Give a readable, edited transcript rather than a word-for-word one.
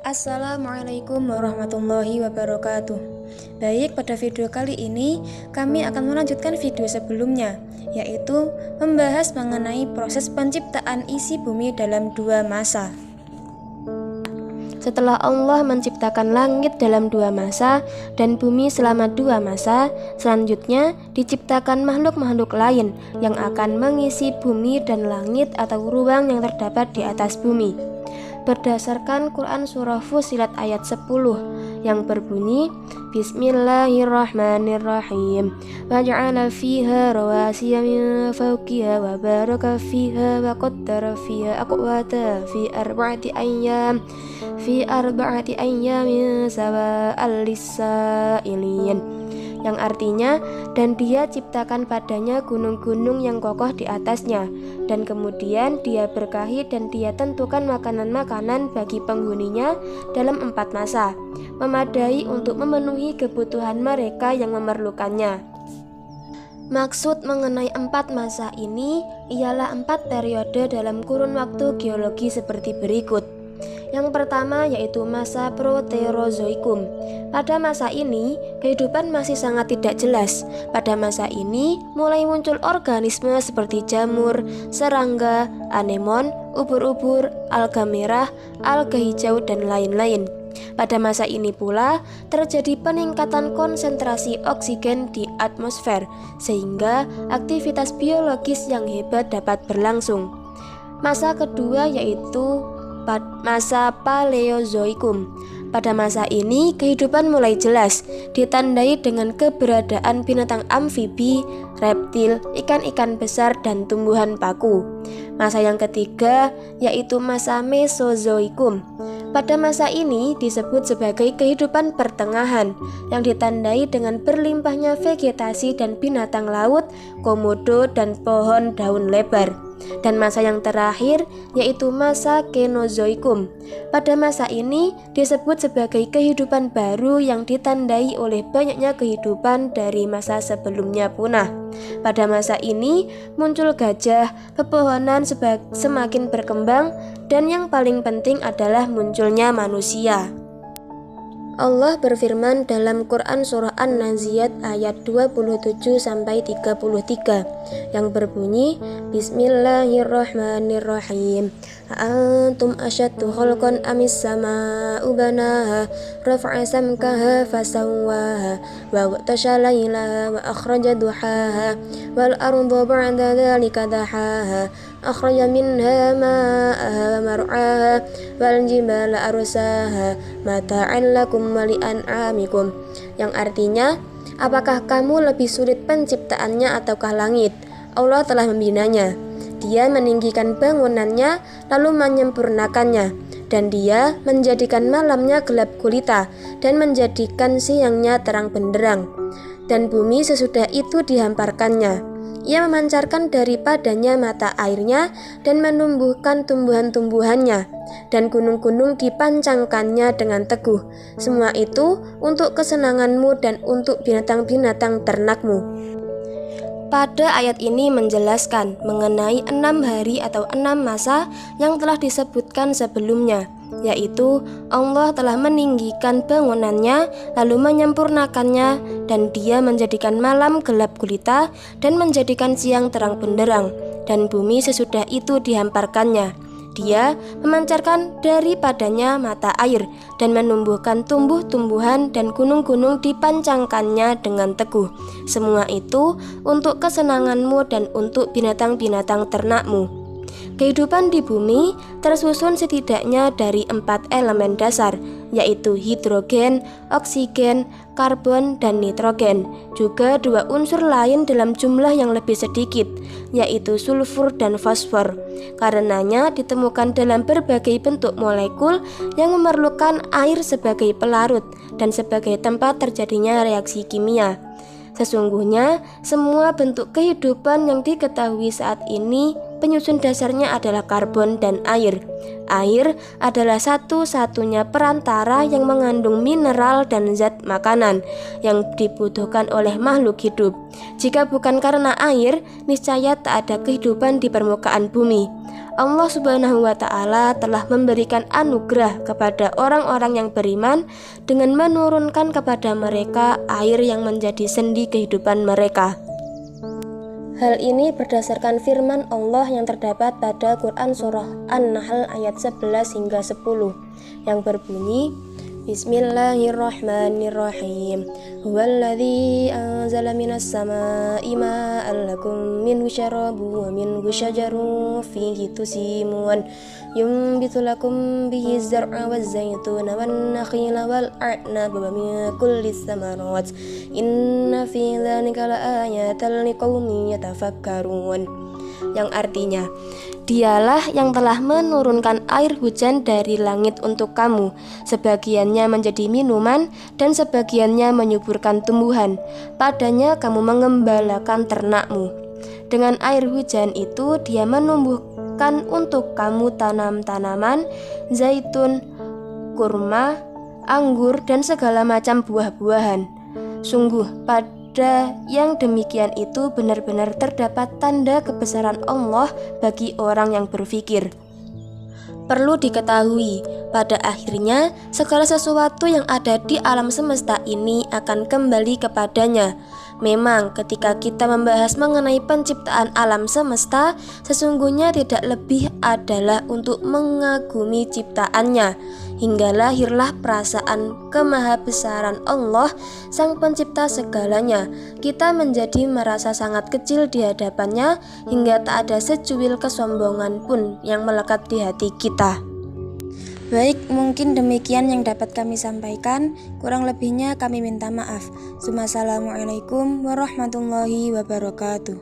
Assalamualaikum warahmatullahi wabarakatuh. Baik, pada video kali ini kami akan melanjutkan video sebelumnya, yaitu membahas mengenai proses penciptaan isi bumi dalam dua masa. Setelah Allah menciptakan langit dalam dua masa dan bumi selama dua masa, selanjutnya diciptakan makhluk-makhluk lain yang akan mengisi bumi dan langit atau ruang yang terdapat di atas bumi. Berdasarkan Quran Surah Fussilat ayat 10 yang berbunyi, Bismillahirrahmanirrahim, waja'ala fiha rawasiya min fawqiha wa baraka fiha wa qaddara fiha aqwata fi arba'ati ayyamin sawa'al lis-sa'ilin, yang artinya, dan Dia ciptakan padanya gunung-gunung yang kokoh di atasnya, dan kemudian Dia berkahi dan Dia tentukan makanan-makanan bagi penghuninya dalam 4 masa, memadai untuk memenuhi kebutuhan mereka yang memerlukannya. Maksud mengenai 4 masa ini ialah 4 periode dalam kurun waktu geologi seperti berikut. Yang pertama yaitu masa Proterozoikum. Pada masa ini, kehidupan masih sangat tidak jelas. Pada masa ini, mulai muncul organisme seperti jamur, serangga, anemon, ubur-ubur, alga merah, alga hijau, dan lain-lain. Pada masa ini pula, terjadi peningkatan konsentrasi oksigen di atmosfer, sehingga aktivitas biologis yang hebat dapat berlangsung. Masa kedua yaitu masa Paleozoikum. Pada masa ini kehidupan mulai jelas, ditandai dengan keberadaan binatang amfibi, reptil, ikan-ikan besar, dan tumbuhan paku. Masa yang ketiga yaitu masa Mesozoikum. Pada masa ini disebut sebagai kehidupan pertengahan, yang ditandai dengan berlimpahnya vegetasi dan binatang laut, komodo, dan pohon daun lebar. Dan masa yang terakhir yaitu masa Kenozoikum. Pada masa ini disebut sebagai kehidupan baru yang ditandai oleh banyaknya kehidupan dari masa sebelumnya punah. Pada masa ini muncul gajah, pepohonan semakin berkembang, dan yang paling penting adalah munculnya manusia. Allah berfirman dalam Quran Surah An-Naziat ayat 27-33 yang berbunyi, Bismillahirrahmanirrahim. Antum asyaddu khalqan amis sama'u banaha rafa'a samkaha fasawwaha wa waghtasha laylaha wa akhraja duhaha wal arda ba'da dhalika dahaha akhraja minha ma'aha wa mar'aha wal jibala arsaha mata'an lakum wa li'an'amikum, yang artinya, apakah kamu lebih sulit penciptaannya ataukah langit? Allah telah membinanya. Dia meninggikan bangunannya lalu menyempurnakannya, dan Dia menjadikan malamnya gelap gulita dan menjadikan siangnya terang benderang. Dan bumi sesudah itu dihamparkannya. Ia memancarkan daripadanya mata airnya dan menumbuhkan tumbuhan-tumbuhannya, dan gunung-gunung dipancangkannya dengan teguh. Semua itu untuk kesenanganmu dan untuk binatang-binatang ternakmu. Pada ayat ini menjelaskan mengenai 6 hari atau 6 masa yang telah disebutkan sebelumnya, yaitu Allah telah meninggikan bangunannya lalu menyempurnakannya, dan Dia menjadikan malam gelap gulita dan menjadikan siang terang benderang, dan bumi sesudah itu dihamparkannya. Dia memancarkan daripadanya mata air dan menumbuhkan tumbuh-tumbuhan, dan gunung-gunung dipancangkannya dengan teguh. Semua itu untuk kesenanganmu dan untuk binatang-binatang ternakmu. Kehidupan di bumi tersusun setidaknya dari 4 elemen dasar, yaitu hidrogen, oksigen, karbon, dan nitrogen. Juga 2 unsur lain dalam jumlah yang lebih sedikit, yaitu sulfur dan fosfor. Karenanya ditemukan dalam berbagai bentuk molekul yang memerlukan air sebagai pelarut dan sebagai tempat terjadinya reaksi kimia. Sesungguhnya semua bentuk kehidupan yang diketahui saat ini penyusun dasarnya adalah karbon dan air. Air adalah satu-satunya perantara yang mengandung mineral dan zat makanan yang dibutuhkan oleh makhluk hidup. Jika bukan karena air, niscaya tak ada kehidupan di permukaan bumi. Allah Subhanahu wa Ta'ala telah memberikan anugerah kepada orang-orang yang beriman dengan menurunkan kepada mereka air yang menjadi sendi kehidupan mereka. Hal ini berdasarkan firman Allah yang terdapat pada Quran Surah An-Nahl ayat 11 hingga 10 yang berbunyi, Bismillahirrahmanirrahim. Huwallazi anzala minas samaa'i ma'an lakum minhu syarabu wa minhu syajarun fihi tusimun yumbitu lakum bihi zar'a waz-zaytuna wan-nakhila wal-a'naba wa min kulli tsamarat inna fi dzalika laayatan liqaumin yatafakkarun, yang artinya, Dialah yang telah menurunkan air hujan dari langit untuk kamu, sebagiannya menjadi minuman dan sebagiannya menyuburkan tumbuhan. Padanya kamu mengembalakan ternakmu. Dengan air hujan itu Dia menumbuhkan untuk kamu tanam-tanaman, zaitun, kurma, anggur, dan segala macam buah-buahan. Sungguh pada yang demikian itu benar-benar terdapat tanda kebesaran Allah bagi orang yang berfikir. Perlu diketahui, pada akhirnya segala sesuatu yang ada di alam semesta ini akan kembali kepadanya. Memang ketika kita membahas mengenai penciptaan alam semesta, sesungguhnya tidak lebih adalah untuk mengagumi ciptaannya, hingga lahirlah perasaan kemahabesaran Allah, Sang Pencipta segalanya. Kita menjadi merasa sangat kecil di hadapannya, hingga tak ada secuil kesombongan pun yang melekat di hati kita. Baik, mungkin demikian yang dapat kami sampaikan. Kurang lebihnya kami minta maaf. Assalamualaikum warahmatullahi wabarakatuh.